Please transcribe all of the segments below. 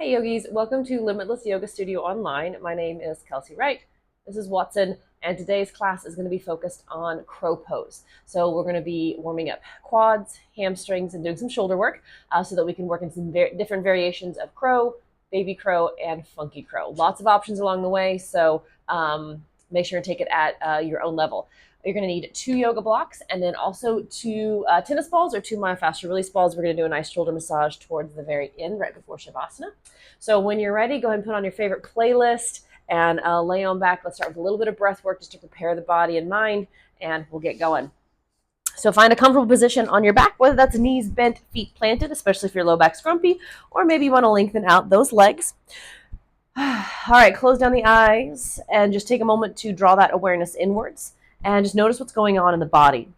Hey yogis, welcome to Limitless Yoga Studio Online. My name is Kelsey Wright. This is Watson, and today's class is going to be focused on crow pose. So we're going to be warming up quads, hamstrings, and doing some shoulder work so that we can work in some different variations of crow, baby crow, and funky crow. Lots of options along the way, so make sure to take it at your own level. You're going to need 2 yoga blocks and then also 2 tennis balls or 2 myofascial release balls. We're going to do a nice shoulder massage towards the very end, right before Savasana. So when you're ready, go ahead and put on your favorite playlist and lay on back. Let's start with a little bit of breath work just to prepare the body and mind, and we'll get going. So find a comfortable position on your back, whether that's knees bent, feet planted, especially if your low back's grumpy, or maybe you want to lengthen out those legs. All right, close down the eyes and just take a moment to draw that awareness inwards and just notice what's going on in the body.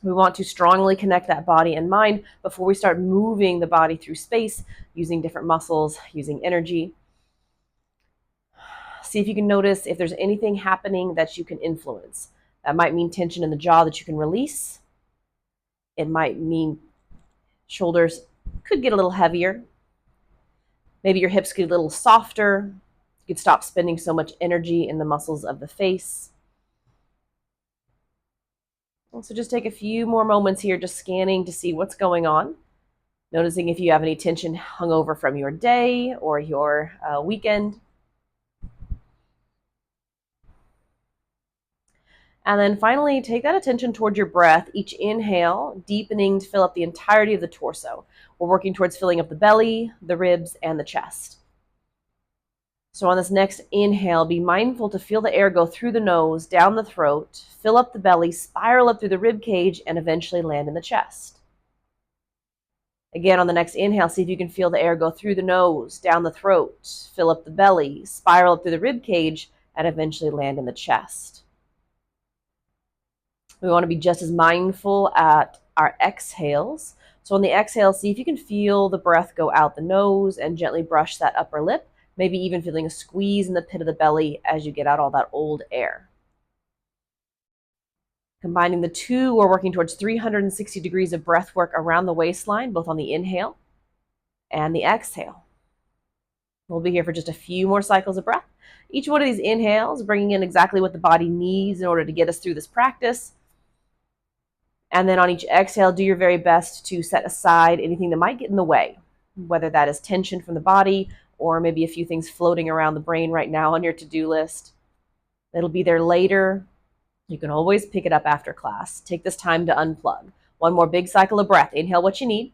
We want to strongly connect that body and mind before we start moving the body through space, using different muscles, using energy. See if you can notice if there's anything happening that you can influence. That might mean tension in the jaw that you can release. It might mean shoulders could get a little heavier. Maybe your hips get a little softer. You could stop spending so much energy in the muscles of the face. So just take a few more moments here, just scanning to see what's going on. Noticing if you have any tension hung over from your day or your weekend. And then finally, take that attention towards your breath. Each inhale, deepening to fill up the entirety of the torso. We're working towards filling up the belly, the ribs, and the chest. So on this next inhale, be mindful to feel the air go through the nose, down the throat, fill up the belly, spiral up through the rib cage, and eventually land in the chest. Again, on the next inhale, see if you can feel the air go through the nose, down the throat, fill up the belly, spiral up through the rib cage, and eventually land in the chest. We want to be just as mindful at our exhales. So on the exhale, see if you can feel the breath go out the nose and gently brush that upper lip, maybe even feeling a squeeze in the pit of the belly as you get out all that old air. Combining the two, we're working towards 360 degrees of breath work around the waistline, both on the inhale and the exhale. We'll be here for just a few more cycles of breath. Each one of these inhales bringing in exactly what the body needs in order to get us through this practice. And then on each exhale, do your very best to set aside anything that might get in the way, whether that is tension from the body or maybe a few things floating around the brain right now on your to-do list. It'll be there later. You can always pick it up after class. Take this time to unplug. One more big cycle of breath. Inhale what you need.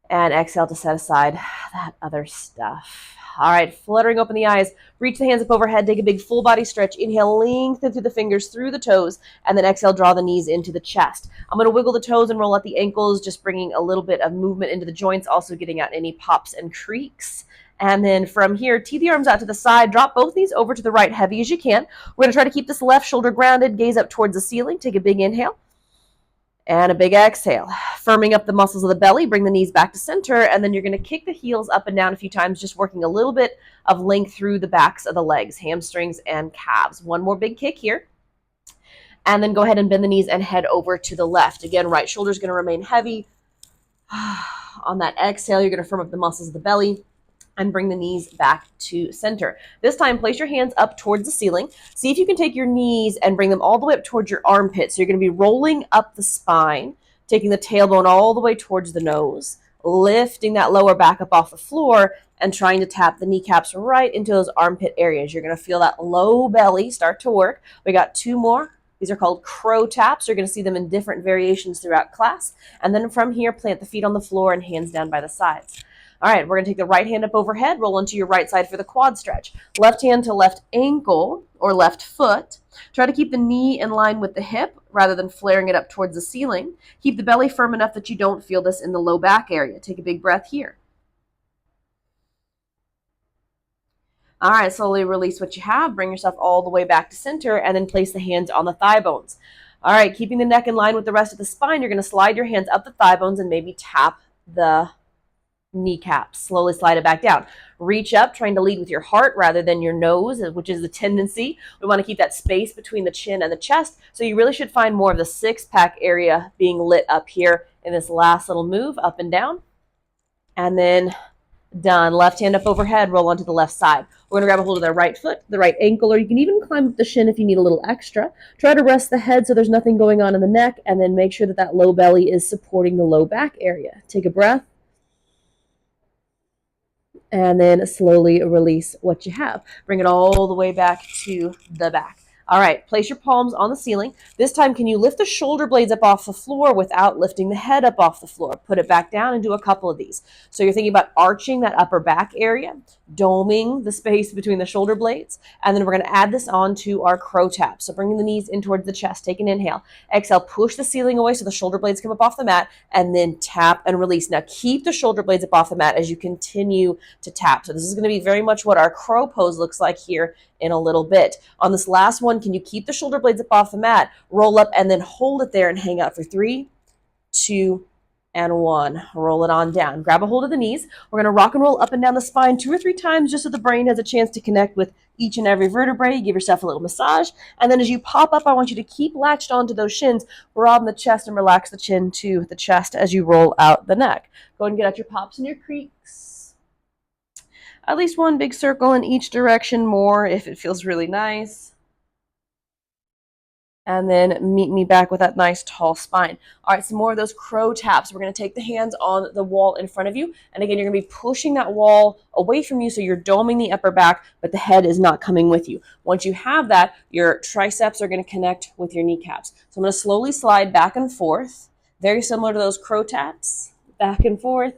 And exhale to set aside that other stuff. All right, fluttering open the eyes. Reach the hands up overhead. Take a big full body stretch. Inhale, lengthen through the fingers, through the toes, and then exhale, draw the knees into the chest. I'm going to wiggle the toes and roll out the ankles, just bringing a little bit of movement into the joints, also getting out any pops and creaks. And then from here, tee the arms out to the side. Drop both knees over to the right, heavy as you can. We're going to try to keep this left shoulder grounded. Gaze up towards the ceiling. Take a big inhale. And a big exhale. Firming up the muscles of the belly, bring the knees back to center, and then you're going to kick the heels up and down a few times, just working a little bit of length through the backs of the legs, hamstrings and calves. One more big kick here. And then go ahead and bend the knees and head over to the left. Again, right shoulder is going to remain heavy. On that exhale, you're going to firm up the muscles of the belly and bring the knees back to center. This time, place your hands up towards the ceiling. See if you can take your knees and bring them all the way up towards your armpit. So you're going to be rolling up the spine, taking the tailbone all the way towards the nose, lifting that lower back up off the floor, and trying to tap the kneecaps right into those armpit areas. You're going to feel that low belly start to work. We got 2 more. These are called crow taps. You're going to see them in different variations throughout class. And then from here, plant the feet on the floor and hands down by the sides. All right, we're going to take the right hand up overhead, roll onto your right side for the quad stretch. Left hand to left ankle or left foot. Try to keep the knee in line with the hip rather than flaring it up towards the ceiling. Keep the belly firm enough that you don't feel this in the low back area. Take a big breath here. All right, slowly release what you have. Bring yourself all the way back to center and then place the hands on the thigh bones. All right, keeping the neck in line with the rest of the spine, you're going to slide your hands up the thigh bones and maybe tap the kneecaps. Slowly slide it back down. Reach up, trying to lead with your heart rather than your nose, which is the tendency. We want to keep that space between the chin and the chest. So you really should find more of the 6-pack area being lit up here in this last little move, up and down. And then Done. Left hand up overhead, roll onto the left side. We're going to grab a hold of the right foot, the right ankle, or you can even climb up the shin if you need a little extra. Try to rest the head so there's nothing going on in the neck, and then make sure that that low belly is supporting the low back area. Take a breath, and then slowly release what you have. Bring it all the way back to the back. All right, place your palms on the ceiling. This time, can you lift the shoulder blades up off the floor without lifting the head up off the floor? Put it back down and do a couple of these. So you're thinking about arching that upper back area, doming the space between the shoulder blades, and then we're going to add this on to our crow tap. So bringing the knees in towards the chest. Take an inhale. Exhale, push the ceiling away so the shoulder blades come up off the mat, and then tap and release. Now keep the shoulder blades up off the mat as you continue to tap. So this is going to be very much what our crow pose looks like here in a little bit. On this last one, can you keep the shoulder blades up off the mat, roll up, and then hold it there and hang out for 3, 2, and 1. Roll it on down. Grab a hold of the knees. We're going to rock and roll up and down the spine 2 or 3 times just so the brain has a chance to connect with each and every vertebrae. Give yourself a little massage. And then as you pop up, I want you to keep latched onto those shins, broaden the chest, and relax the chin to the chest as you roll out the neck. Go ahead and get out your pops and your creaks. At least one big circle in each direction, more if it feels really nice. And then meet me back with that nice tall spine. All right, some more of those crow taps. We're going to take the hands on the wall in front of you. And again, you're going to be pushing that wall away from you so you're doming the upper back, but the head is not coming with you. Once you have that, your triceps are going to connect with your kneecaps. So I'm going to slowly slide back and forth, very similar to those crow taps, back and forth,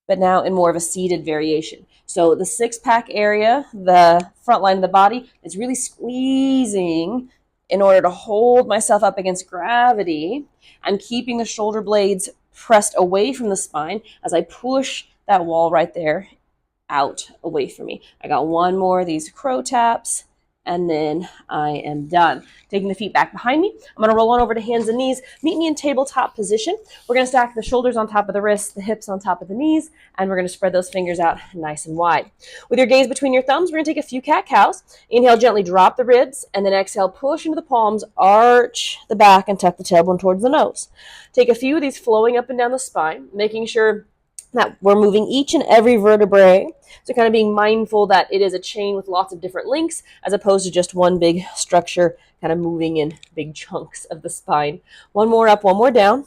but now in more of a seated variation. So the six-pack area, the front line of the body, is really squeezing in order to hold myself up against gravity. I'm keeping the shoulder blades pressed away from the spine as I push that wall right there out away from me. I got one more of these crow taps, and then I am done. Taking the feet back behind me. I'm going to roll on over to hands and knees. Meet me in tabletop position. We're going to stack the shoulders on top of the wrists, the hips on top of the knees, and we're going to spread those fingers out nice and wide. With your gaze between your thumbs, we're going to take a few cat-cows. Inhale, gently drop the ribs, and then exhale, push into the palms, arch the back, and tuck the tailbone towards the nose. Take a few of these flowing up and down the spine, making sure that we're moving each and every vertebrae. So kind of being mindful that it is a chain with lots of different links as opposed to just one big structure kind of moving in big chunks of the spine. One more up, one more down.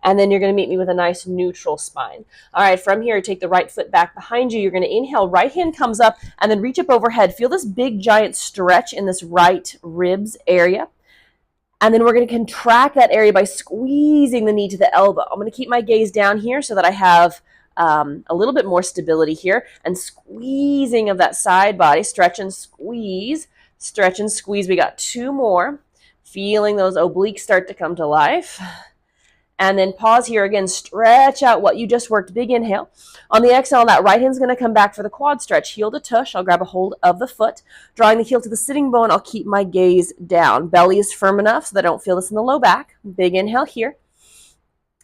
And then you're going to meet me with a nice neutral spine. All right, from here, take the right foot back behind you. You're going to inhale, right hand comes up, and then reach up overhead. Feel this big giant stretch in this right ribs area. And then we're going to contract that area by squeezing the knee to the elbow. I'm going to keep my gaze down here so that I have a little bit more stability here. And squeezing of that side body. Stretch and squeeze. Stretch and squeeze. We got 2 more. Feeling those obliques start to come to life. And then pause here again. Stretch out what you just worked. Big inhale. On the exhale, that right hand's going to come back for the quad stretch. Heel to tush. I'll grab a hold of the foot. Drawing the heel to the sitting bone, I'll keep my gaze down. Belly is firm enough so that I don't feel this in the low back. Big inhale here.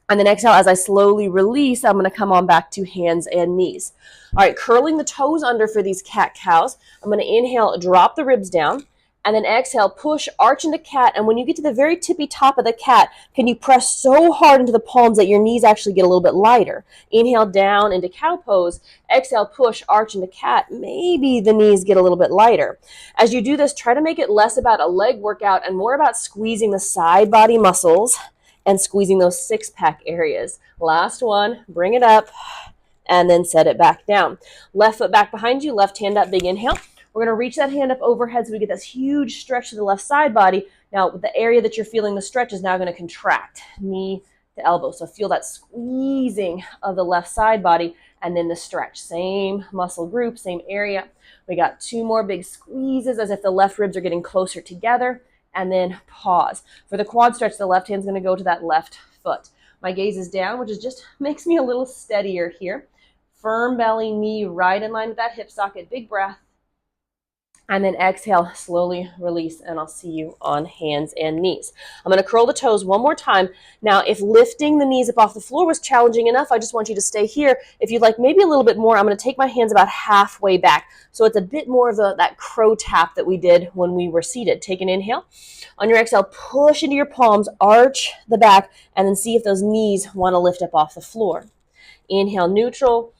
And then exhale, as I slowly release, I'm going to come on back to hands and knees. All right, curling the toes under for these cat-cows. I'm going to inhale, drop the ribs down. And then exhale, push, arch into cat. And when you get to the very tippy top of the cat, can you press so hard into the palms that your knees actually get a little bit lighter? Inhale down into cow pose. Exhale, push, arch into cat. Maybe the knees get a little bit lighter. As you do this, try to make it less about a leg workout and more about squeezing the side body muscles and squeezing those six-pack areas. Last one, bring it up, and then set it back down. Left foot back behind you, left hand up, big inhale. We're going to reach that hand up overhead so we get this huge stretch to the left side body. Now, the area that you're feeling the stretch is now going to contract, knee to elbow. So feel that squeezing of the left side body and then the stretch. Same muscle group, same area. We got 2 more big squeezes as if the left ribs are getting closer together. And then pause. For the quad stretch, the left hand's going to go to that left foot. My gaze is down, which is just makes me a little steadier here. Firm belly, knee right in line with that hip socket. Big breath. And then exhale, slowly release, and I'll see you on hands and knees. I'm going to curl the toes one more time. Now, if lifting the knees up off the floor was challenging enough, I just want you to stay here. If you'd like maybe a little bit more, I'm going to take my hands about halfway back. So it's a bit more of that crow tap that we did when we were seated. Take an inhale. On your exhale, push into your palms, arch the back, and then see if those knees want to lift up off the floor. Inhale, neutral.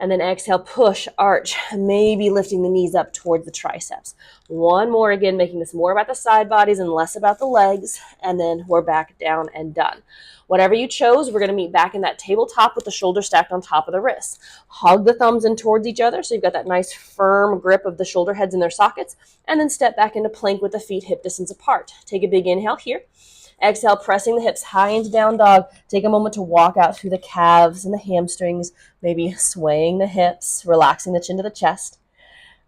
And then exhale, push, arch, maybe lifting the knees up towards the triceps. One more, again, making this more about the side bodies and less about the legs. And then we're back down and done. Whatever you chose, we're going to meet back in that tabletop with the shoulders stacked on top of the wrists. Hug the thumbs in towards each other so you've got that nice firm grip of the shoulder heads in their sockets. And then step back into plank with the feet hip distance apart. Take a big inhale here. Exhale, pressing the hips high into down dog. Take a moment to walk out through the calves and the hamstrings, maybe swaying the hips, relaxing the chin to the chest.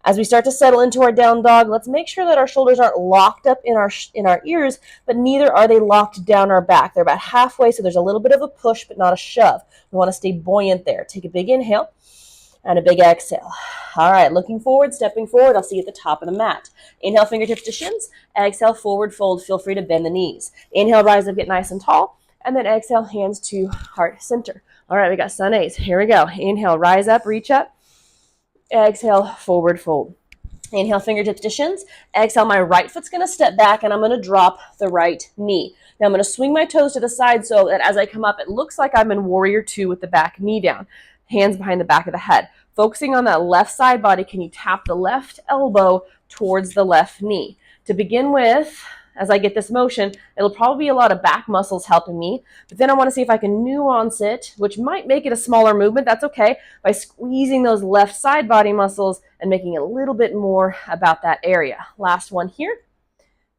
As we start to settle into our down dog, let's make sure that our shoulders aren't locked up in our ears, but neither are they locked down our back. They're about halfway, so there's a little bit of a push, but not a shove. We want to stay buoyant there. Take a big inhale and a big exhale. All right, looking forward, stepping forward. I'll see you at the top of the mat. Inhale, fingertips to shins. Exhale, forward fold. Feel free to bend the knees. Inhale, rise up, get nice and tall. And then exhale, hands to heart center. All right, we got sun A's. Here we go. Inhale, rise up, reach up. Exhale, forward fold. Inhale, fingertips to shins. Exhale, my right foot's going to step back, and I'm going to drop the right knee. Now I'm going to swing my toes to the side so that as I come up, it looks like I'm in warrior two with the back knee down. Hands behind the back of the head. Focusing on that left side body, can you tap the left elbow towards the left knee? To begin with, as I get this motion, it'll probably be a lot of back muscles helping me, but then I want to see if I can nuance it, which might make it a smaller movement. That's okay, by squeezing those left side body muscles and making it a little bit more about that area. Last one here.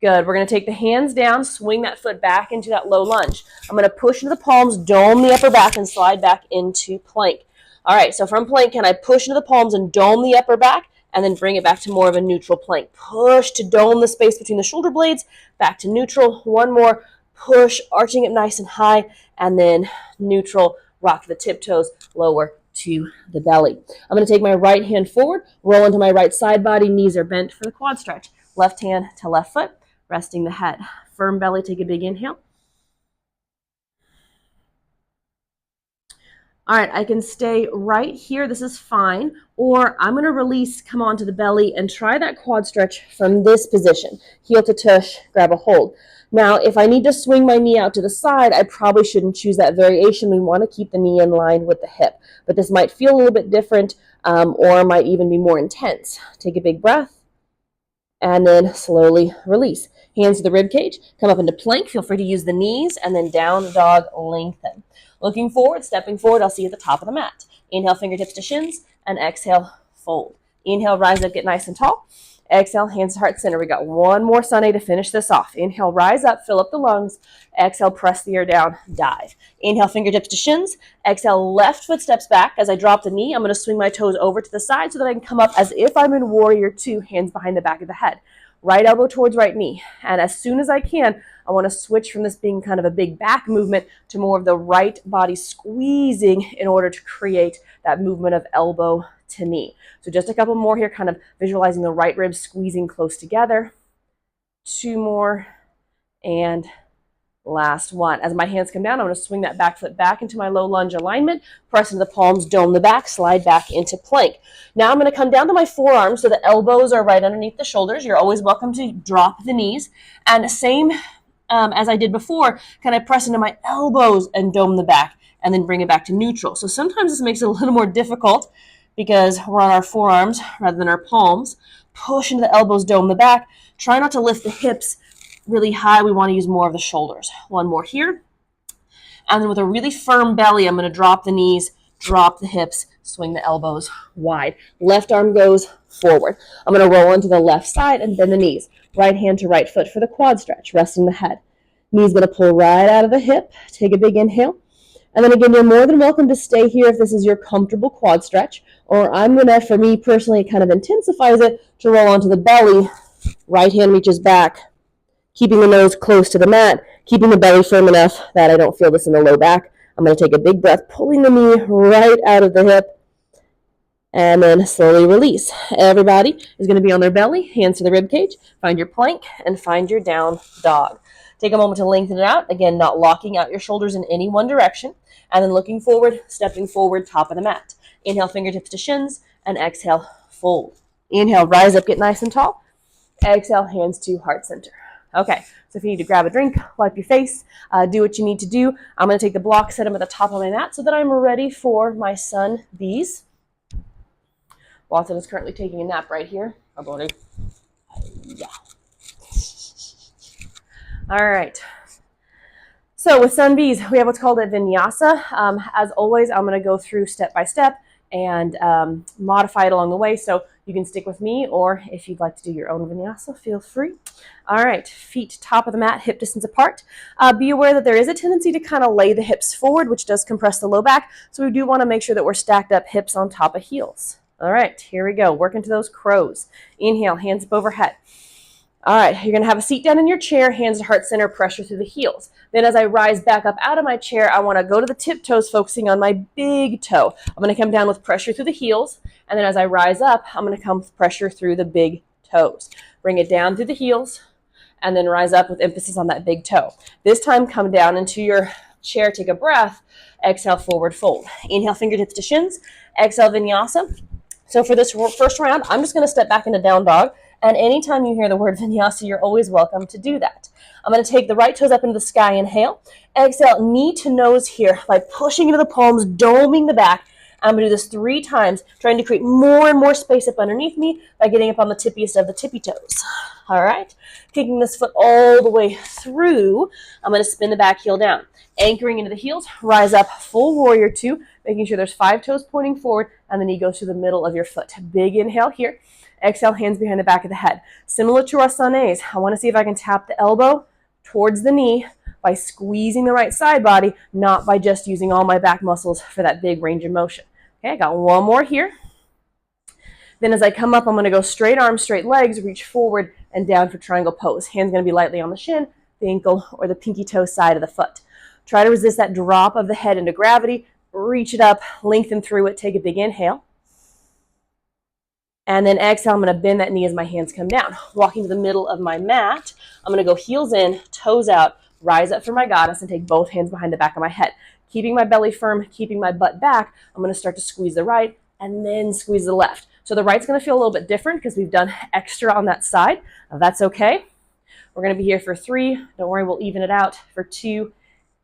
Good. We're going to take the hands down, swing that foot back into that low lunge. I'm going to push into the palms, dome the upper back, and slide back into plank. All right, so from plank, can I push into the palms and dome the upper back, and then bring it back to more of a neutral plank? Push to dome the space between the shoulder blades, back to neutral. One more, push, arching it nice and high, and then neutral, rock the tiptoes, lower to the belly. I'm going to take my right hand forward, roll into my right side body, knees are bent for the quad stretch. Left hand to left foot, resting the head. Firm belly, take a big inhale. All right, I can stay right here. This is fine. Or I'm going to release, come onto the belly, and try that quad stretch from this position. Heel to tush, grab a hold. Now, if I need to swing my knee out to the side, I probably shouldn't choose that variation. We want to keep the knee in line with the hip. But this might feel a little bit different or might even be more intense. Take a big breath and then slowly release. Hands to the rib cage, come up into plank. Feel free to use the knees, and then down dog, lengthen. Looking forward, stepping forward, I'll see you at the top of the mat. Inhale, fingertips to shins, and exhale, fold. Inhale, rise up, get nice and tall. Exhale, hands to heart center. We got one more sun A to finish this off. Inhale, rise up, fill up the lungs. Exhale, press the air down, dive. Inhale, fingertips to shins. Exhale, left foot steps back. As I drop the knee, I'm going to swing my toes over to the side so that I can come up as if I'm in warrior two, hands behind the back of the head. Right elbow towards right knee. And as soon as I can, I want to switch from this being kind of a big back movement to more of the right body squeezing in order to create that movement of elbow to knee. So just a couple more here, kind of visualizing the right ribs squeezing close together. Two more, and last one. As my hands come down, I'm going to swing that back foot back into my low lunge alignment, press into the palms, dome the back, slide back into plank. Now I'm going to come down to my forearms so the elbows are right underneath the shoulders. You're always welcome to drop the knees. And same as I did before, can I press into my elbows and dome the back and then bring it back to neutral? So sometimes this makes it a little more difficult because we're on our forearms rather than our palms. Push into the elbows, dome the back. Try not to lift the hips really high. We want to use more of the shoulders. One more here. And then with a really firm belly, I'm going to drop the knees, drop the hips, swing the elbows wide. Left arm goes forward. I'm going to roll into the left side and bend the knees. Right hand to right foot for the quad stretch, resting the head. Knees going to pull right out of the hip. Take a big inhale. And then again, you're more than welcome to stay here if this is your comfortable quad stretch. Or I'm going to, for me personally, it kind of intensifies it to roll onto the belly. Right hand reaches back, keeping the nose close to the mat, keeping the belly firm enough that I don't feel this in the low back. I'm going to take a big breath, pulling the knee right out of the hip, and then slowly release. Everybody is going to be on their belly, hands to the rib cage. Find your plank and find your down dog. Take a moment to lengthen it out. Again, not locking out your shoulders in any one direction. And then looking forward, stepping forward, top of the mat. Inhale, fingertips to shins, and exhale, fold. Inhale, rise up, get nice and tall. Exhale, hands to heart center. Okay, so if you need to grab a drink, wipe your face, do what you need to do. I'm going to take the blocks, set them at the top of my mat so that I'm ready for my sun B's. Watson is currently taking a nap right here. Our buddy. Yeah. All right. So with Sun Bees, we have what's called a vinyasa. As always, I'm going to go through step by step and modify it along the way. So you can stick with me, or if you'd like to do your own vinyasa, feel free. All right, feet top of the mat, hip distance apart. Be aware that there is a tendency to kind of lay the hips forward, which does compress the low back. So we do want to make sure that we're stacked up hips on top of heels. All right, here we go. Work into those crows. Inhale, hands up overhead. All right, you're going to have a seat down in your chair, hands to heart center, pressure through the heels. Then as I rise back up out of my chair, I want to go to the tiptoes, focusing on my big toe. I'm going to come down with pressure through the heels, and then as I rise up, I'm going to come with pressure through the big toes. Bring it down through the heels, and then rise up with emphasis on that big toe. This time, come down into your chair, take a breath, exhale, forward fold. Inhale, fingertips to shins, exhale, vinyasa. So for this first round, I'm just going to step back into down dog. And anytime you hear the word vinyasa, you're always welcome to do that. I'm going to take the right toes up into the sky, inhale. Exhale, knee to nose here by pushing into the palms, doming the back. I'm going to do this 3 times, trying to create more and more space up underneath me by getting up on the tippiest of the tippy toes. All right, kicking this foot all the way through. I'm going to spin the back heel down. Anchoring into the heels, rise up, full warrior 2, making sure there's 5 toes pointing forward, and the knee goes to the middle of your foot. Big inhale here. Exhale, hands behind the back of the head. Similar to our sunnays, I want to see if I can tap the elbow towards the knee by squeezing the right side body, not by just using all my back muscles for that big range of motion. Okay, I got one more here. Then as I come up, I'm going to go straight arms, straight legs, reach forward and down for triangle pose. Hands going to be lightly on the shin, the ankle, or the pinky toe side of the foot. Try to resist that drop of the head into gravity. Reach it up, lengthen through it, take a big inhale. And then exhale, I'm going to bend that knee as my hands come down. Walking to the middle of my mat, I'm going to go heels in, toes out, rise up for my goddess, and take both hands behind the back of my head. Keeping my belly firm, keeping my butt back, I'm going to start to squeeze the right and then squeeze the left. So the right's going to feel a little bit different because we've done extra on that side. That's okay. We're going to be here for 3. Don't worry, we'll even it out for 2.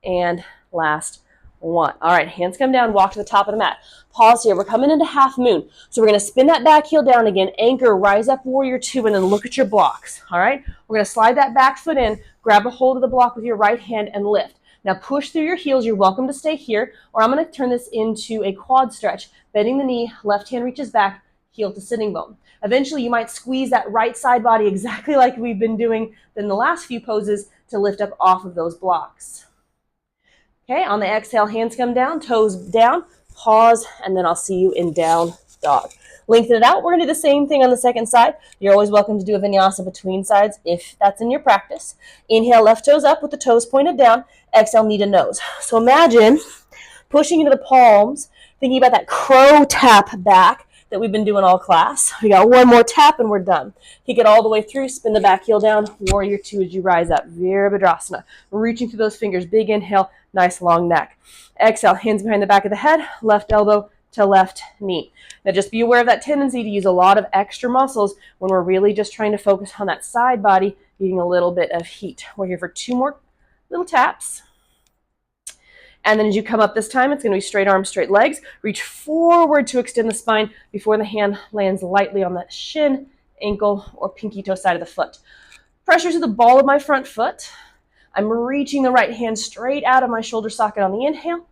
And last 1. All right, hands come down, walk to the top of the mat. Pause here. We're coming into half moon. So we're going to spin that back heel down again, anchor, rise up, warrior 2, and then look at your blocks. All right, we're going to slide that back foot in, grab a hold of the block with your right hand and lift. Now push through your heels. You're welcome to stay here, or I'm going to turn this into a quad stretch, bending the knee, left hand reaches back, heel to sitting bone. Eventually, you might squeeze that right side body exactly like we've been doing in the last few poses to lift up off of those blocks. Okay, on the exhale, hands come down, toes down, pause, and then I'll see you in down dog. Lengthen it out. We're going to do the same thing on the second side. You're always welcome to do a vinyasa between sides if that's in your practice. Inhale, left toes up with the toes pointed down. Exhale, knee to nose. So imagine pushing into the palms, thinking about that crow tap back that we've been doing all class. We got one more tap and we're done. Kick it all the way through, spin the back heel down, warrior 2 as you rise up. Virabhadrasana. Reaching through those fingers, big inhale, nice long neck. Exhale, hands behind the back of the head, left elbow to left knee. Now just be aware of that tendency to use a lot of extra muscles when we're really just trying to focus on that side body, getting a little bit of heat. We're here for 2 more little taps. And then as you come up this time, it's going to be straight arms, straight legs. Reach forward to extend the spine before the hand lands lightly on that shin, ankle, or pinky toe side of the foot. Pressure to the ball of my front foot. I'm reaching the right hand straight out of my shoulder socket on the inhale.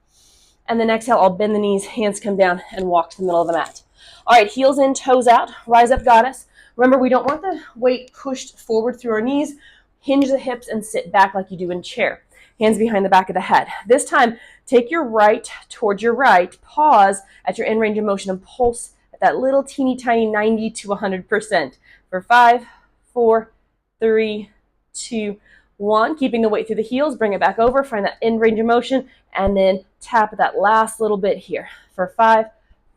And then exhale, I'll bend the knees, hands come down, and walk to the middle of the mat. All right, heels in, toes out, rise up, goddess. Remember, we don't want the weight pushed forward through our knees. Hinge the hips and sit back like you do in chair. Hands behind the back of the head. This time, take your right towards your right, pause at your end range of motion and pulse at that little teeny tiny 90 to 100% for 5, 4, 3, 2, 1. Keeping the weight through the heels, bring it back over, find that end range of motion, and then tap that last little bit here for 5,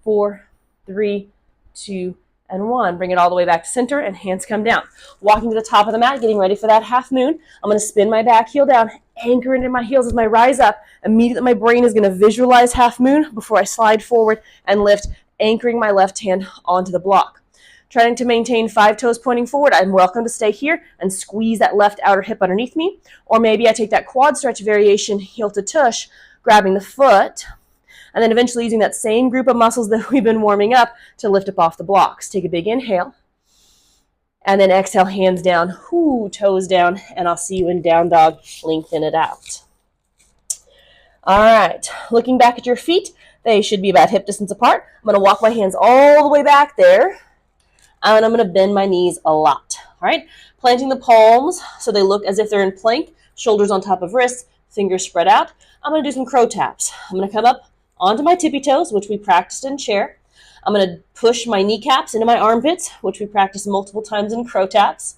4, 3, 2, and 1. Bring it all the way back to center and hands come down. Walking to the top of the mat, getting ready for that half moon. I'm going to spin my back heel down, anchor into my heels as I rise up. Immediately my brain is going to visualize half moon before I slide forward and lift, anchoring my left hand onto the block. Trying to maintain 5 toes pointing forward. I'm welcome to stay here and squeeze that left outer hip underneath me. Or maybe I take that quad stretch variation, heel to tush, grabbing the foot. And then eventually using that same group of muscles that we've been warming up to lift up off the blocks. Take a big inhale. And then exhale, hands down, toes down, and I'll see you in down dog. Lengthen it out. All right, looking back at your feet, they should be about hip distance apart. I'm going to walk my hands all the way back there, and I'm going to bend my knees a lot. All right, planting the palms so they look as if they're in plank, shoulders on top of wrists, fingers spread out. I'm going to do some crow taps. I'm going to come up onto my tippy toes, which we practiced in chair. I'm going to push my kneecaps into my armpits, which we practiced multiple times in crow taps.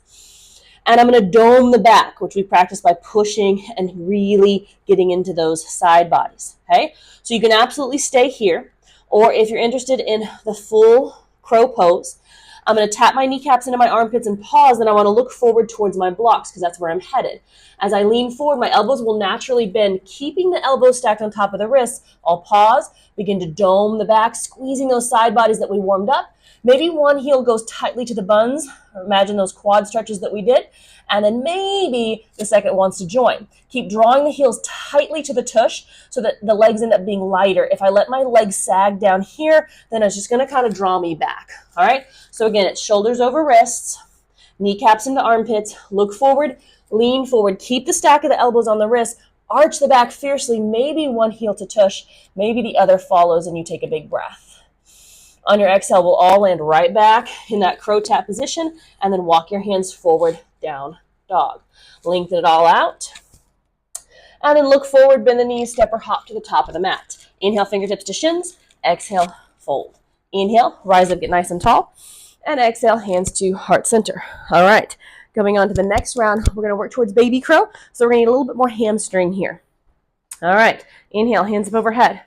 And I'm going to dome the back, which we practice by pushing and really getting into those side bodies. Okay, so you can absolutely stay here, or if you're interested in the full crow pose, I'm going to tap my kneecaps into my armpits and pause, and I want to look forward towards my blocks because that's where I'm headed. As I lean forward, my elbows will naturally bend, keeping the elbows stacked on top of the wrists. I'll pause, begin to dome the back, squeezing those side bodies that we warmed up. Maybe one heel goes tightly to the buns. Imagine those quad stretches that we did. And then maybe the second wants to join. Keep drawing the heels tightly to the tush so that the legs end up being lighter. If I let my legs sag down here, then it's just going to kind of draw me back. All right? So again, it's shoulders over wrists, kneecaps into armpits, look forward, lean forward, keep the stack of the elbows on the wrist, arch the back fiercely, maybe one heel to tush, maybe the other follows, and you take a big breath. On your exhale, we'll all land right back in that crow tap position, and then walk your hands forward, down dog. Lengthen it all out. And then look forward, bend the knees, step or hop to the top of the mat. Inhale, fingertips to shins. Exhale, fold. Inhale, rise up, get nice and tall. And exhale, hands to heart center. All right, going on to the next round, we're going to work towards baby crow. So we're going to need a little bit more hamstring here. All right, inhale, hands up overhead.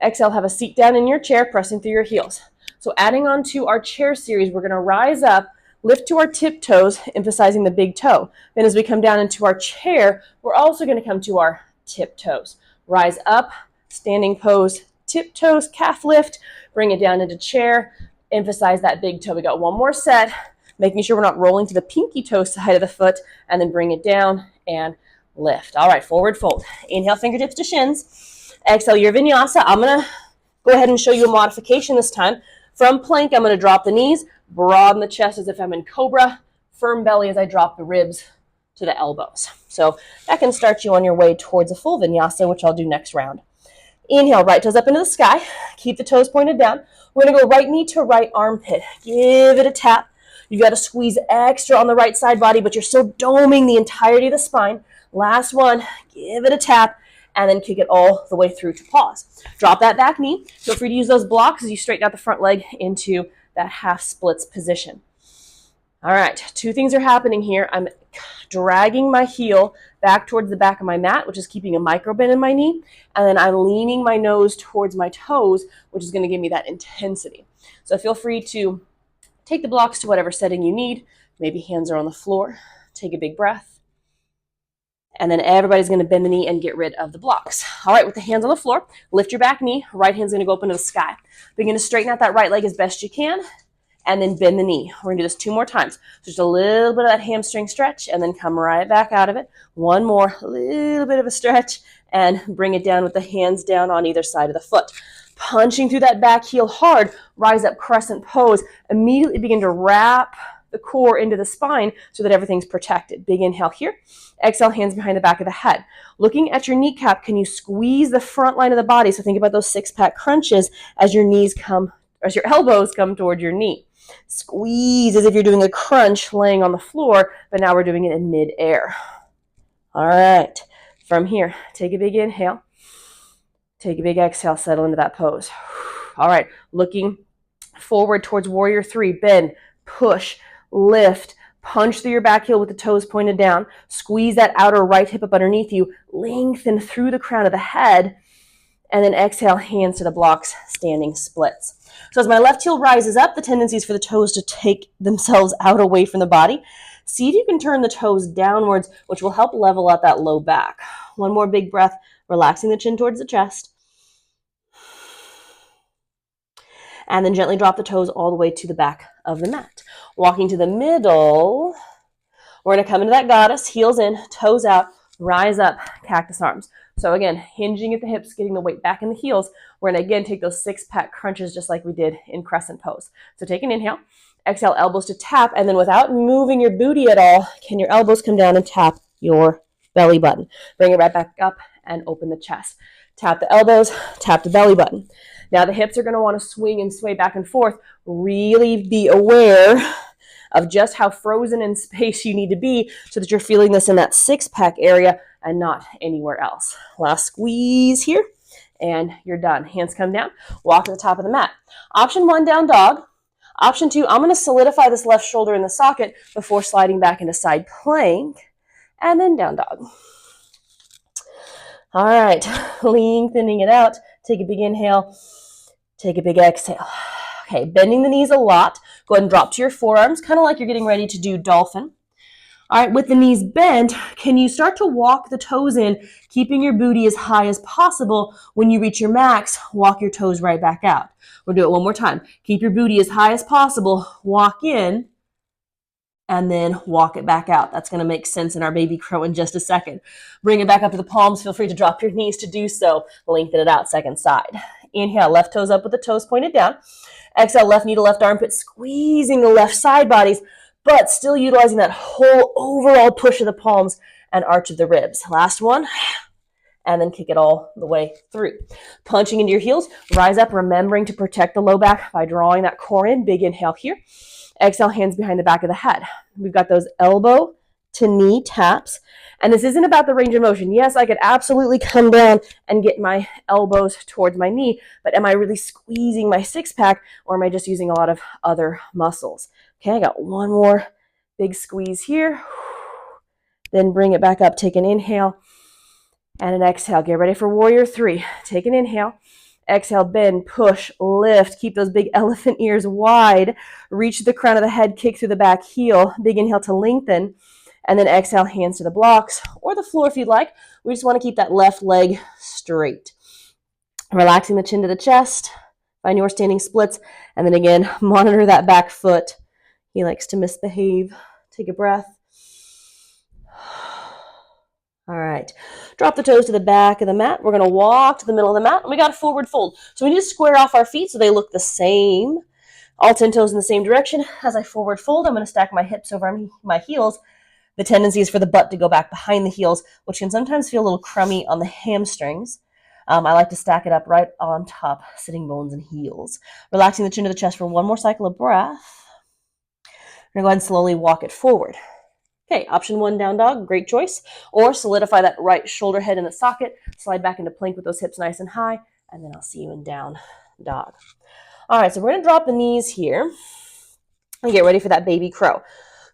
Exhale, have a seat down in your chair, pressing through your heels. So adding on to our chair series, we're going to rise up, lift to our tiptoes, emphasizing the big toe. Then as we come down into our chair, we're also going to come to our tiptoes. Rise up, standing pose, tiptoes, calf lift, bring it down into chair, emphasize that big toe. We got one more set, making sure we're not rolling to the pinky toe side of the foot, and then bring it down and lift. All right, forward fold. Inhale, fingertips to shins. Exhale, your vinyasa. I'm going to go ahead and show you a modification this time. From plank, I'm going to drop the knees, broaden the chest as if I'm in cobra, firm belly as I drop the ribs to the elbows. So that can start you on your way towards a full vinyasa, which I'll do next round. Inhale, right toes up into the sky. Keep the toes pointed down. We're going to go right knee to right armpit. Give it a tap. You've got to squeeze extra on the right side body, but you're still doming the entirety of the spine. Last one, give it a tap, and then kick it all the way through to pause. Drop that back knee. Feel free to use those blocks as you straighten out the front leg into that half splits position. All right, two things are happening here. I'm dragging my heel back towards the back of my mat, which is keeping a micro bend in my knee, and then I'm leaning my nose towards my toes, which is going to give me that intensity. So feel free to take the blocks to whatever setting you need. Maybe hands are on the floor. Take a big breath. And then everybody's going to bend the knee and get rid of the blocks. All right, with the hands on the floor, lift your back knee. Right hand's going to go up into the sky. Begin to straighten out that right leg as best you can, and then bend the knee. We're going to do this 2 more times. So just a little bit of that hamstring stretch, and then come right back out of it. One more, a little bit of a stretch, and bring it down with the hands down on either side of the foot. Punching through that back heel hard, rise up crescent pose. Immediately begin to wrap the core into the spine so that everything's protected. Big inhale here. Exhale, hands behind the back of the head. Looking at your kneecap, can you squeeze the front line of the body? So think about those 6-pack crunches as your elbows come toward your knee. Squeeze as if you're doing a crunch laying on the floor, but now we're doing it in mid-air. All right. From here, take a big inhale. Take a big exhale, settle into that pose. All right. Looking forward towards warrior 3. Bend, push, lift, punch through your back heel with the toes pointed down. Squeeze that outer right hip up underneath you. Lengthen through the crown of the head. And then exhale, hands to the blocks, standing splits. So as my left heel rises up, the tendency is for the toes to take themselves out away from the body. See if you can turn the toes downwards, which will help level out that low back. One more big breath, relaxing the chin towards the chest. And then gently drop the toes all the way to the back of the mat. Walking to the middle, we're going to come into that goddess, heels in, toes out, rise up, cactus arms. So again, hinging at the hips, getting the weight back in the heels. We're going to again take those six-pack crunches just like we did in crescent pose. So take an inhale, exhale, elbows to tap, and then without moving your booty at all, can your elbows come down and tap your belly button. Bring it right back up and open the chest. Tap the elbows, tap the belly button. Now the hips are going to want to swing and sway back and forth. Really be aware of just how frozen in space you need to be so that you're feeling this in that six-pack area and not anywhere else. Last squeeze here, and you're done. Hands come down, walk to the top of the mat. Option 1, down dog. Option 2, I'm going to solidify this left shoulder in the socket before sliding back into side plank, and then down dog. All right, lengthening it out. Take a big inhale, take a big exhale. Okay, bending the knees a lot. Go ahead and drop to your forearms, kind of like you're getting ready to do dolphin. All right, with the knees bent, can you start to walk the toes in, keeping your booty as high as possible? When you reach your max, walk your toes right back out. We'll do it one more time. Keep your booty as high as possible, walk in, and then walk it back out. That's going to make sense in our baby crow in just a second. Bring it back up to the palms. Feel free to drop your knees to do so. Lengthen it out, second side. Inhale, left toes up with the toes pointed down. Exhale, left knee to left armpit, squeezing the left side bodies, but still utilizing that whole overall push of the palms and arch of the ribs. Last one, and then kick it all the way through. Punching into your heels, rise up, remembering to protect the low back by drawing that core in. Big inhale here. Exhale, hands behind the back of the head. We've got those elbow to knee taps. And this isn't about the range of motion. Yes, I could absolutely come down and get my elbows towards my knee, but am I really squeezing my six-pack, or am I just using a lot of other muscles? Okay, I got one more big squeeze here. Then bring it back up. Take an inhale and an exhale. Get ready for warrior 3. Take an inhale. Exhale, bend, push, lift. Keep those big elephant ears wide. Reach the crown of the head, kick through the back heel. Big inhale to lengthen. And then exhale, hands to the blocks or the floor if you'd like. We just want to keep that left leg straight. Relaxing the chin to the chest. Find your standing splits. And then again, monitor that back foot. He likes to misbehave. Take a breath. All right. Drop the toes to the back of the mat. We're going to walk to the middle of the mat. And we got a forward fold. So we need to square off our feet so they look the same. All 10 toes in the same direction. As I forward fold, I'm going to stack my hips over my heels. The tendency is for the butt to go back behind the heels, which can sometimes feel a little crummy on the hamstrings. I like to stack it up right on top, sitting bones and heels. Relaxing the chin to the chest for one more cycle of breath. We're going to go ahead and slowly walk it forward. Okay, option 1, down dog, great choice. Or solidify that right shoulder head in the socket, slide back into plank with those hips nice and high, and then I'll see you in down dog. All right, so we're going to drop the knees here and get ready for that baby crow.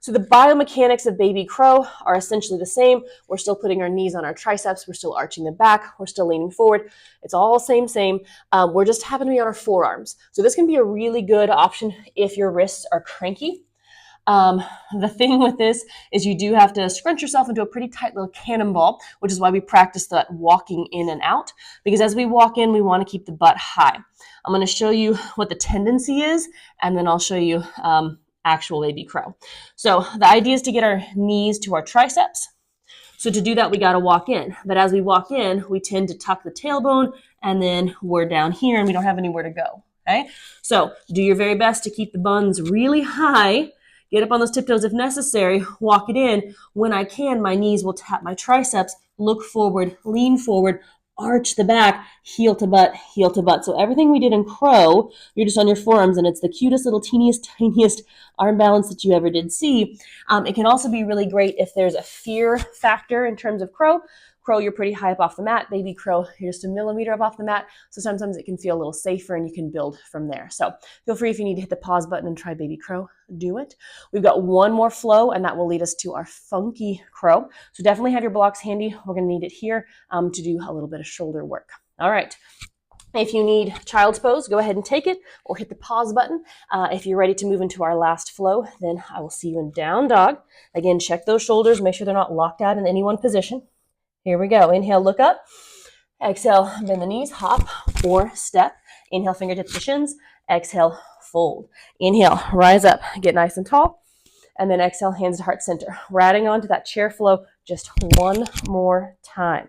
So the biomechanics of baby crow are essentially the same. We're still putting our knees on our triceps. We're still arching the back. We're still leaning forward. It's all same. We're just happen to be on our forearms. So this can be a really good option if your wrists are cranky. The thing with this is you do have to scrunch yourself into a pretty tight little cannonball, which is why we practice that walking in and out, because as we walk in, we want to keep the butt high. I'm going to show you what the tendency is, and then I'll show you actual baby crow. So the idea is to get our knees to our triceps. So to do that, we got to walk in. But as we walk in, we tend to tuck the tailbone, and then we're down here and we don't have anywhere to go. Okay. So do your very best to keep the buns really high. Get up on those tiptoes if necessary. Walk it in. When I can, my knees will tap my triceps, look forward, lean forward, arch the back, heel to butt, heel to butt. So everything we did in crow, you're just on your forearms, and it's the cutest little tiniest arm balance that you ever did see. It can also be really great if there's a fear factor in terms of crow. Crow, you're pretty high up off the mat. Baby crow, you're just a millimeter up off the mat. So sometimes it can feel a little safer and you can build from there. So feel free, if you need to hit the pause button and try baby crow, do it. We've got one more flow, and that will lead us to our funky crow. So definitely have your blocks handy. We're going to need it here to do a little bit of shoulder work. All right. If you need child's pose, go ahead and take it or hit the pause button. If you're ready to move into our last flow, then I will see you in down dog. Again, check those shoulders. Make sure they're not locked out in any one position. Here we go. Inhale, look up. Exhale, bend the knees, hop or step. Inhale, fingertips to shins. Exhale, fold. Inhale, rise up, get nice and tall. And then exhale, hands to heart center. We're adding on to that chair flow just one more time.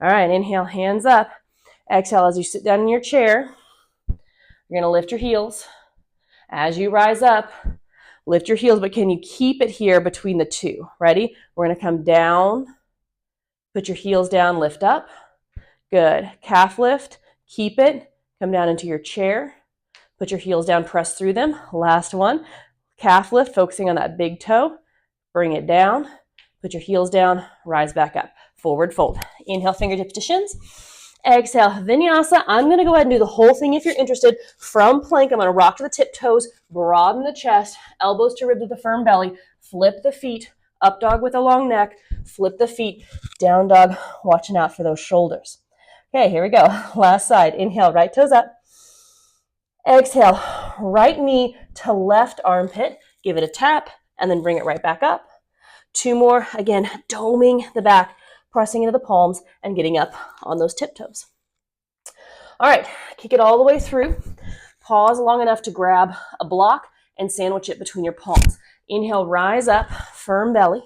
All right, inhale, hands up. Exhale, as you sit down in your chair, you're gonna lift your heels. As you rise up, lift your heels, but can you keep it here between the two? Ready? We're gonna come down, put your heels down, lift up. Good. Calf lift, keep it, come down into your chair, put your heels down, press through them. Last one. Calf lift, focusing on that big toe. Bring it down, put your heels down, rise back up. Forward fold. Inhale, fingertips to shins. Exhale, vinyasa. I'm going to go ahead and do the whole thing if you're interested. From plank, I'm going to rock to the tiptoes, broaden the chest, elbows to ribs with a firm belly, flip the feet, up dog with a long neck, flip the feet, down dog, watching out for those shoulders. Okay, here we go. Last side. Inhale, right toes up. Exhale, right knee to left armpit. Give it a tap and then bring it right back up. Two more. Again, doming the back, pressing into the palms and getting up on those tiptoes. All right, kick it all the way through. Pause long enough to grab a block and sandwich it between your palms. Inhale, rise up, firm belly.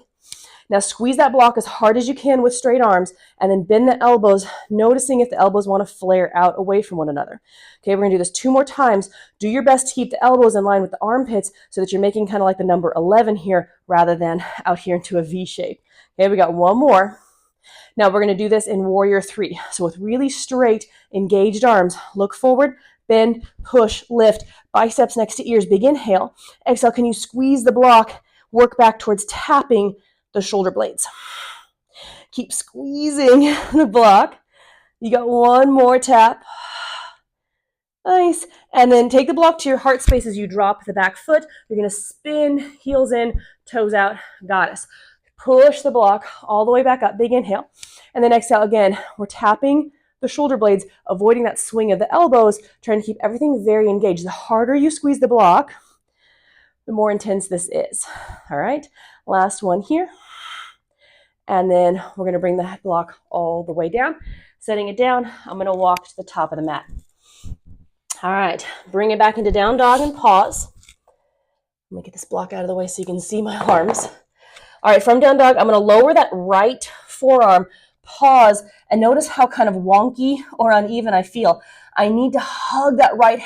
Now squeeze that block as hard as you can with straight arms and then bend the elbows, noticing if the elbows want to flare out away from one another. Okay, we're going to do this 2 more times. Do your best to keep the elbows in line with the armpits so that you're making kind of like the number 11 here rather than out here into a V shape. Okay, we got 1 more. Now we're going to do this in Warrior 3. So with really straight, engaged arms, look forward, bend, push, lift, biceps next to ears, big inhale. Exhale, can you squeeze the block, work back towards tapping the shoulder blades. Keep squeezing the block. You got 1 more tap. Nice. And then take the block to your heart space as you drop the back foot. You're going to spin, heels in, toes out, goddess. Push the block all the way back up, big inhale. And then exhale again. We're tapping the shoulder blades, avoiding that swing of the elbows, trying to keep everything very engaged. The harder you squeeze the block, the more intense this is. All right. Last one here. And then we're going to bring the block all the way down. Setting it down, I'm going to walk to the top of the mat. All right, bring it back into down dog and pause. Let me get this block out of the way so you can see my arms. All right, from down dog, I'm going to lower that right forearm, pause, and notice how kind of wonky or uneven I feel. I need to hug that right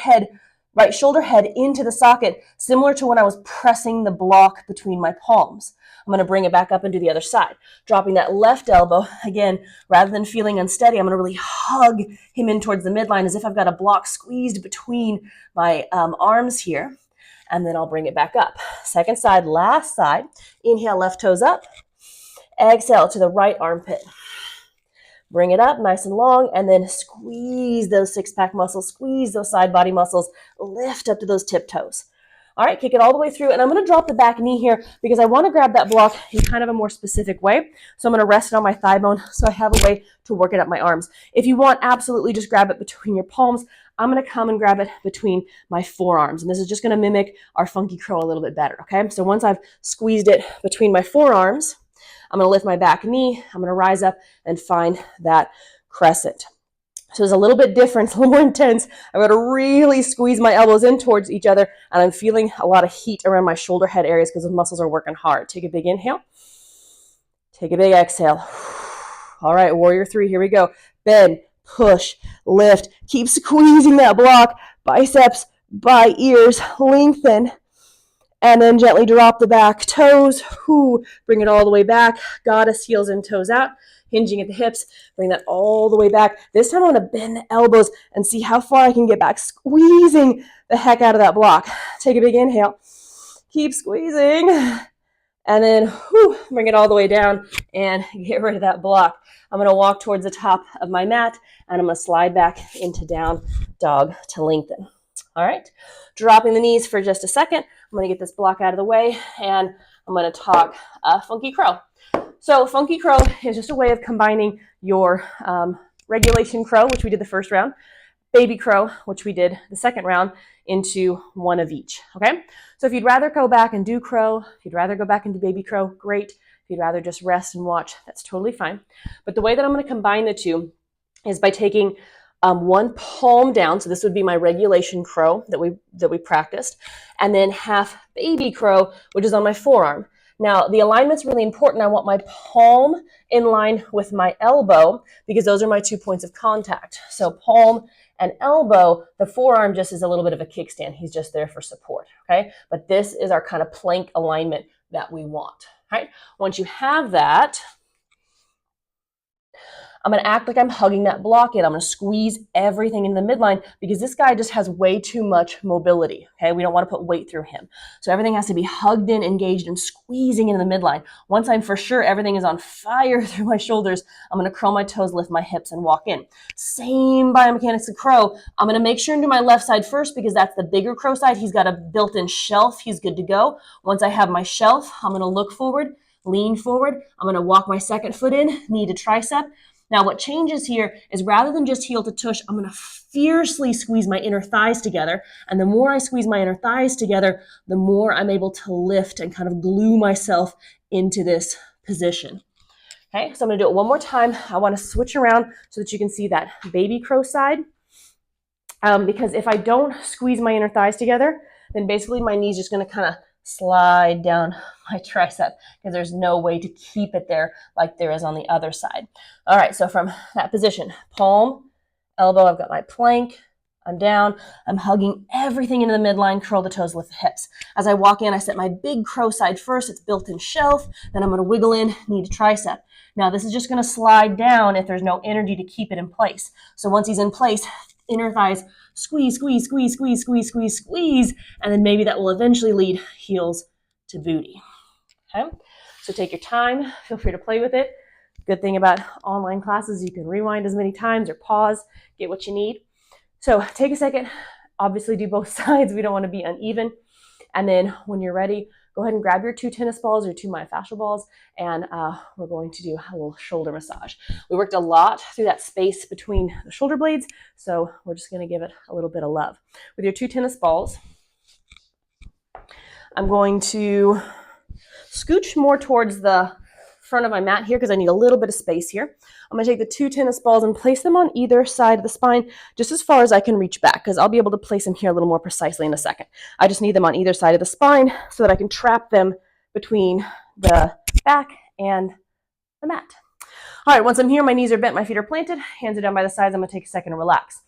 shoulder head into the socket, similar to when I was pressing the block between my palms. I'm going to bring it back up and do the other side. Dropping that left elbow, again, rather than feeling unsteady, I'm going to really hug him in towards the midline as if I've got a block squeezed between my arms here. And then I'll bring it back up. Second side, last side. Inhale, left toes up. Exhale to the right armpit. Bring it up nice and long, and then squeeze those six-pack muscles, squeeze those side body muscles, lift up to those tiptoes. All right, kick it all the way through, and I'm going to drop the back knee here because I want to grab that block in kind of a more specific way. So I'm going to rest it on my thigh bone so I have a way to work it up my arms. If you want, absolutely just grab it between your palms. I'm going to come and grab it between my forearms, and this is just going to mimic our funky crow a little bit better, okay? So once I've squeezed it between my forearms, I'm going to lift my back knee, I'm going to rise up and find that crescent. So it's a little bit different, it's a little more intense. I'm going to really squeeze my elbows in towards each other, and I'm feeling a lot of heat around my shoulder head areas because the muscles are working hard. Take a big inhale. Take a big exhale. All right, Warrior 3, here we go. Bend, push, lift. Keep squeezing that block. Biceps by ears, lengthen. And then gently drop the back toes. Bring it all the way back. Goddess, heels and toes out. Hinging at the hips. Bring that all the way back. This time I'm going to bend the elbows and see how far I can get back. Squeezing the heck out of that block. Take a big inhale. Keep squeezing. And then bring it all the way down and get rid of that block. I'm going to walk towards the top of my mat, and I'm going to slide back into down dog to lengthen. All right. Dropping the knees for just a second. I'm going to get this block out of the way, and I'm going to talk Funky Crow. So Funky Crow is just a way of combining your regulation crow, which we did the first round, baby crow, which we did the second round, into one of each, okay? So if you'd rather go back and do crow, if you'd rather go back and do baby crow, great. If you'd rather just rest and watch, that's totally fine. But the way that I'm going to combine the two is by taking one palm down, so this would be my regulation crow that we practiced, and then half baby crow, which is on my forearm. Now, the alignment's really important. I want my palm in line with my elbow because those are my 2 points of contact. So palm and elbow, the forearm just is a little bit of a kickstand. He's just there for support, okay? But this is our kind of plank alignment that we want, right? Once you have that, I'm going to act like I'm hugging that block in. I'm going to squeeze everything into the midline because this guy just has way too much mobility, okay? We don't want to put weight through him. So everything has to be hugged in, engaged, and squeezing into the midline. Once I'm for sure everything is on fire through my shoulders, I'm going to curl my toes, lift my hips, and walk in. Same biomechanics of crow. I'm going to make sure and do my left side first because that's the bigger crow side. He's got a built-in shelf. He's good to go. Once I have my shelf, I'm going to look forward, lean forward. I'm going to walk my second foot in, knee to tricep. Now, what changes here is rather than just heel to tush, I'm going to fiercely squeeze my inner thighs together. And the more I squeeze my inner thighs together, the more I'm able to lift and kind of glue myself into this position. Okay, so I'm going to do it one more time. I want to switch around so that you can see that baby crow side. Because if I don't squeeze my inner thighs together, then basically my knee's just going to kind of slide down my tricep because there's no way to keep it there like there is on the other side. All right, so from that position, palm, elbow, I've got my plank, I'm down, I'm hugging everything into the midline, curl the toes, lift the hips. As I walk in, I set my big crow side first, it's built-in shelf, then I'm gonna wiggle in, knee to tricep. Now this is just gonna slide down if there's no energy to keep it in place. So once he's in place, inner thighs, squeeze, squeeze, squeeze, squeeze, squeeze, squeeze, squeeze, and then maybe that will eventually lead heels to booty. Okay, so take your time, feel free to play with it. Good thing about online classes, you can rewind as many times or pause, get what you need. So take a second, obviously do both sides. We don't want to be uneven. And then when you're ready, go ahead and grab your 2 tennis balls or 2 myofascial balls, and we're going to do a little shoulder massage. We worked a lot through that space between the shoulder blades, so we're just going to give it a little bit of love. With your 2 tennis balls, I'm going to scooch more towards the front of my mat here because I need a little bit of space here. I'm going to take the 2 tennis balls and place them on either side of the spine just as far as I can reach back because I'll be able to place them here a little more precisely in a second. I just need them on either side of the spine so that I can trap them between the back and the mat. All right, once I'm here, my knees are bent, my feet are planted, hands are down by the sides. I'm going to take a second to relax.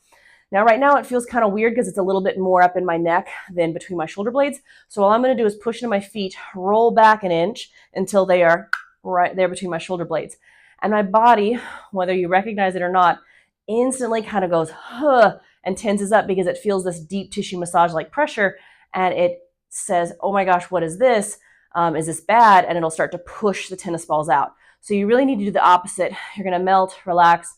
Now, right now, it feels kind of weird because it's a little bit more up in my neck than between my shoulder blades. So all I'm going to do is push into my feet, roll back an inch until they are right there between my shoulder blades. And my body, whether you recognize it or not, instantly kind of goes, huh, and tenses up because it feels this deep tissue massage-like pressure. And it says, oh my gosh, what is this? Is this bad? And it'll start to push the tennis balls out. So you really need to do the opposite. You're going to melt, relax,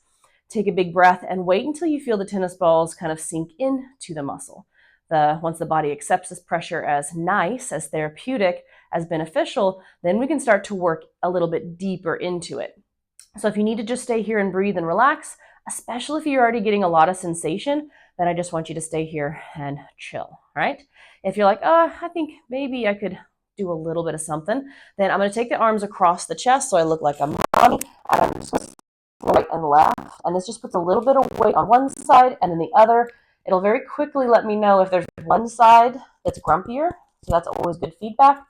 take a big breath, and wait until you feel the tennis balls kind of sink into the muscle. Once the body accepts this pressure as nice, as therapeutic, as beneficial, then we can start to work a little bit deeper into it. So if you need to just stay here and breathe and relax, especially if you're already getting a lot of sensation, then I just want you to stay here and chill, right? If you're like, oh, I think maybe I could do a little bit of something, then I'm going to take the arms across the chest so I look like a mommy, and I'm just going to right and left, and this just puts a little bit of weight on one side and then the other. It'll very quickly let me know if there's one side that's grumpier, so that's always good feedback.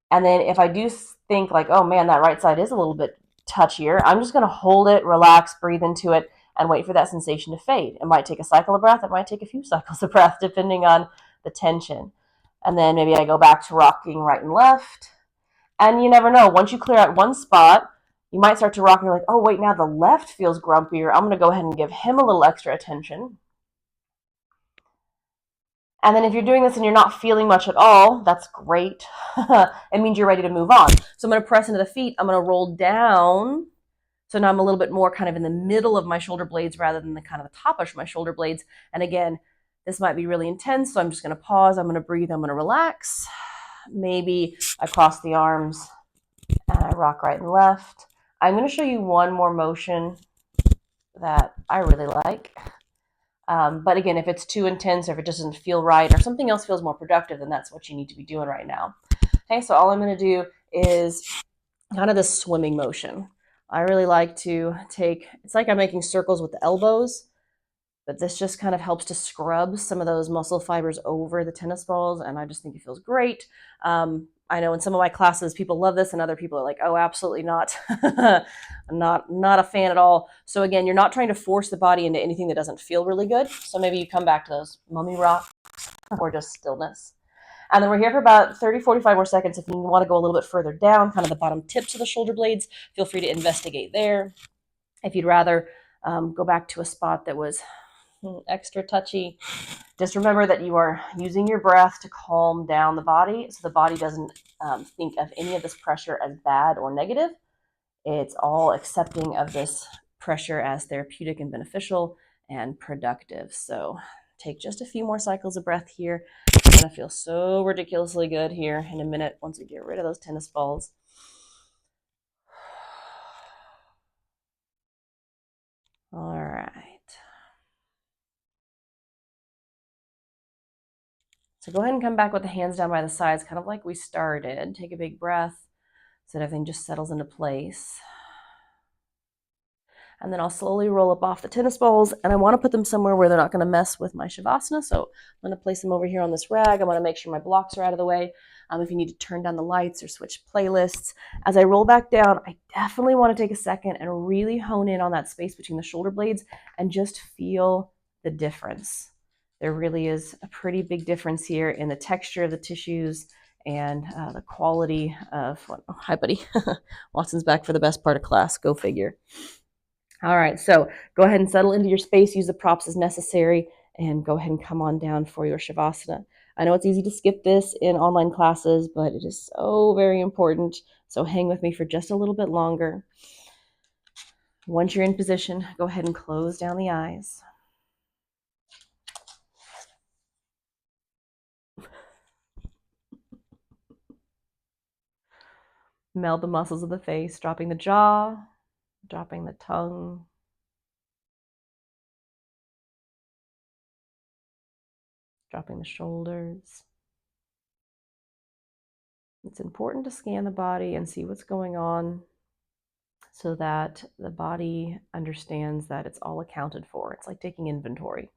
And then if I do think like, oh man, that right side is a little bit touchier, I'm just going to hold it, relax, breathe into it, and wait for that sensation to fade. It might take a cycle of breath, it might take a few cycles of breath, depending on the tension. And then maybe I go back to rocking right and left. And you never know, once you clear out one spot, you might start to rock and you're like, oh wait, now the left feels grumpier. I'm going to go ahead and give him a little extra attention. And then if you're doing this and you're not feeling much at all, that's great. It means you're ready to move on. So I'm going to press into the feet. I'm going to roll down. So now I'm a little bit more kind of in the middle of my shoulder blades rather than the kind of the top of my shoulder blades. And again, this might be really intense, so I'm just going to pause. I'm going to breathe. I'm going to relax. Maybe I cross the arms and I rock right and left. I'm going to show you one more motion that I really like. But again, if it's too intense or if it doesn't feel right or something else feels more productive, then that's what you need to be doing right now. Okay, so all I'm going to do is kind of this swimming motion. I really like to it's like I'm making circles with the elbows, but this just kind of helps to scrub some of those muscle fibers over the tennis balls, and I just think it feels great. I know in some of my classes, people love this and other people are like, oh, absolutely not. not a fan at all. So again, you're not trying to force the body into anything that doesn't feel really good. So maybe you come back to those mummy rocks or just stillness. And then we're here for about 30, 45 more seconds. If you want to go a little bit further down, kind of the bottom tips of the shoulder blades, feel free to investigate there. If you'd rather go back to a spot that was extra touchy, just remember that you are using your breath to calm down the body so the body doesn't think of any of this pressure as bad or negative. It's all accepting of this pressure as therapeutic and beneficial and productive. So take just a few more cycles of breath here. It's going to feel so ridiculously good here in a minute once we get rid of those tennis balls. All right. So go ahead and come back with the hands down by the sides, kind of like we started. Take a big breath so that everything just settles into place. And then I'll slowly roll up off the tennis balls, and I want to put them somewhere where they're not going to mess with my Savasana. So I'm going to place them over here on this rag. I want to make sure my blocks are out of the way. If you need to turn down the lights or switch playlists. As I roll back down, I definitely want to take a second and really hone in on that space between the shoulder blades and just feel the difference. There really is a pretty big difference here in the texture of the tissues and the quality of, oh, hi buddy, Watson's back for the best part of class, go figure. All right, so go ahead and settle into your space, use the props as necessary, and go ahead and come on down for your Shavasana. I know it's easy to skip this in online classes, but it is so very important. So hang with me for just a little bit longer. Once you're in position, go ahead and close down the eyes. Meld the muscles of the face, dropping the jaw, dropping the tongue, dropping the shoulders. It's important to scan the body and see what's going on so that the body understands that it's all accounted for. It's like taking inventory.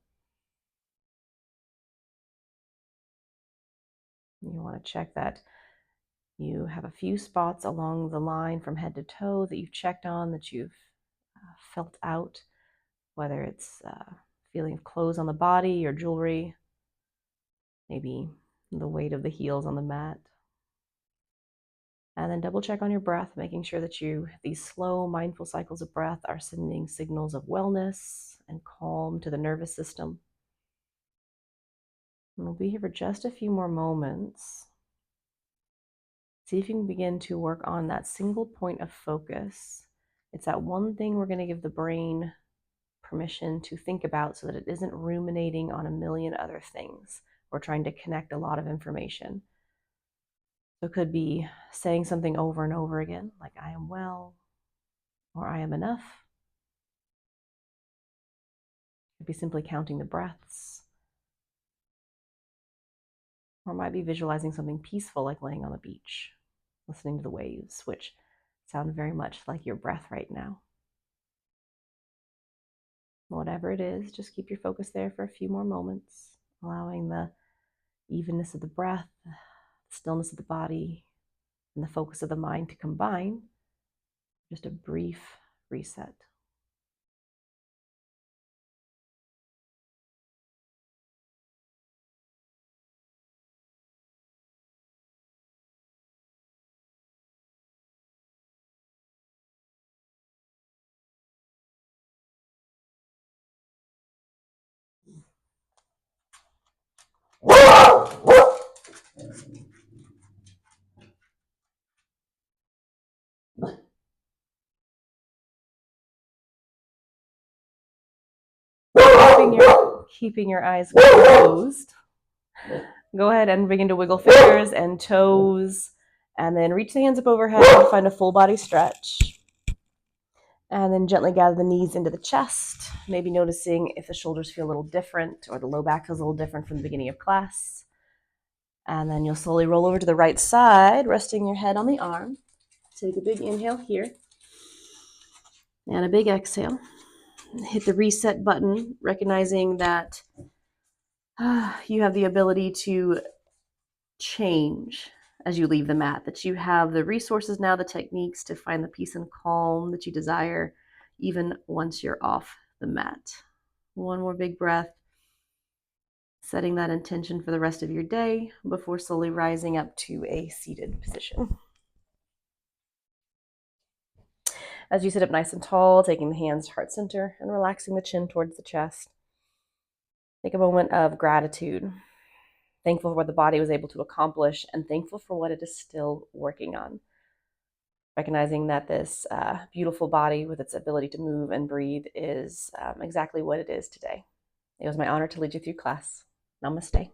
You want to check that you have a few spots along the line from head to toe that you've checked on, that you've felt out, whether it's feeling of clothes on the body or jewelry, maybe the weight of the heels on the mat. And then double check on your breath, making sure that these slow, mindful cycles of breath are sending signals of wellness and calm to the nervous system. And we'll be here for just a few more moments. See if you can begin to work on that single point of focus. It's that one thing we're going to give the brain permission to think about so that it isn't ruminating on a million other things or trying to connect a lot of information. So it could be saying something over and over again, like I am well, or I am enough. It could be simply counting the breaths. Or it might be visualizing something peaceful like laying on the beach, listening to the waves, which sound very much like your breath right now. Whatever it is, just keep your focus there for a few more moments, allowing the evenness of the breath, the stillness of the body, and the focus of the mind to combine. Just a brief reset. Keeping your eyes closed. Go ahead and begin to wiggle fingers and toes, and then reach the hands up overhead and find a full body stretch. And then gently gather the knees into the chest, maybe noticing if the shoulders feel a little different or the low back feels a little different from the beginning of class. And then you'll slowly roll over to the right side, resting your head on the arm. Take a big inhale here and a big exhale. Hit the reset button, recognizing that you have the ability to change as you leave the mat, that you have the resources now, the techniques to find the peace and calm that you desire, even once you're off the mat. One more big breath, setting that intention for the rest of your day before slowly rising up to a seated position. As you sit up nice and tall, taking the hands to heart center and relaxing the chin towards the chest. Take a moment of gratitude, thankful for what the body was able to accomplish and thankful for what it is still working on. Recognizing that this beautiful body with its ability to move and breathe is exactly what it is today. It was my honor to lead you through class. Namaste.